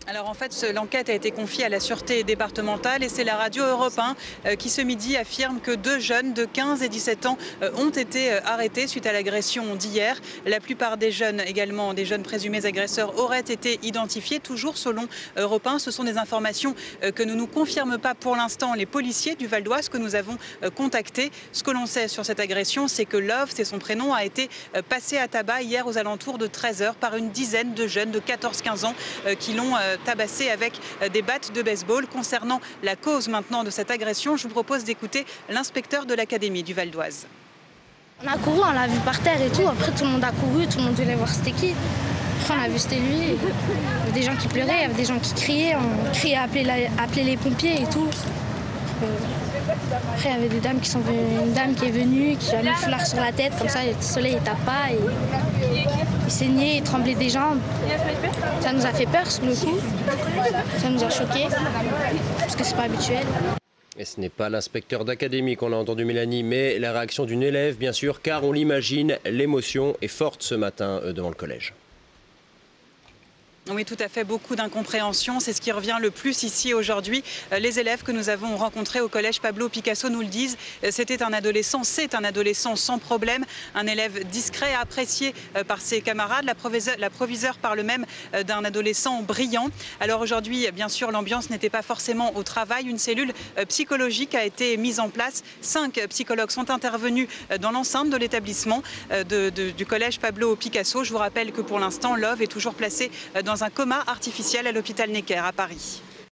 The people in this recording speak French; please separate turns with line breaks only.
Alors en fait, l'enquête a été confiée à la sûreté départementale et c'est la radio Europe 1 qui ce midi affirme que 2 jeunes de 15 et 17 ans ont été arrêtés suite à l'agression d'hier. La plupart des jeunes, également des jeunes présumés agresseurs, auraient été identifiés, toujours selon Europe 1. Ce sont des informations que ne nous confirment pas pour l'instant les policiers du Val d'Oise que nous avons contactés. Ce que l'on sait sur cette agression, c'est que Love, c'est son prénom, a été passé à tabac hier aux alentours de 13 h par une dizaine de jeunes de 14-15 ans qui l'ont tabassé avec des battes de baseball. Concernant la cause maintenant de cette agression, je vous propose d'écouter l'inspecteur de l'académie du Val d'Oise.
On a couru, on l'a vu par terre et tout. Après, tout le monde a couru, tout le monde voulait voir c'était qui. Après, on a vu c'était lui. Il y avait des gens qui pleuraient, il y avait des gens qui criaient. On criait à appeler les pompiers et tout. Après, il y avait des dames qui sont venues, une dame qui est venue, qui a mis le foulard sur la tête, comme ça, le soleil ne tape pas. Et il saignait, il tremblait des jambes. Ça nous a fait peur sur le coup. Ça nous a choqués, parce que c'est pas habituel.
Et ce n'est pas l'inspecteur d'académie qu'on a entendu, Mélanie, mais la réaction d'une élève, bien sûr, car on l'imagine, l'émotion est forte ce matin devant le collège.
Oui, tout à fait, beaucoup d'incompréhension. C'est ce qui revient le plus ici aujourd'hui. Les élèves que nous avons rencontrés au collège Pablo Picasso nous le disent. C'est un adolescent sans problème. Un élève discret, apprécié par ses camarades. La proviseure parle même d'un adolescent brillant. Alors aujourd'hui, bien sûr, l'ambiance n'était pas forcément au travail. Une cellule psychologique a été mise en place. 5 psychologues sont intervenus dans l'enceinte de l'établissement du collège Pablo Picasso. Je vous rappelle que pour l'instant, Love est toujours placé dans un coma artificiel à l'hôpital Necker à Paris.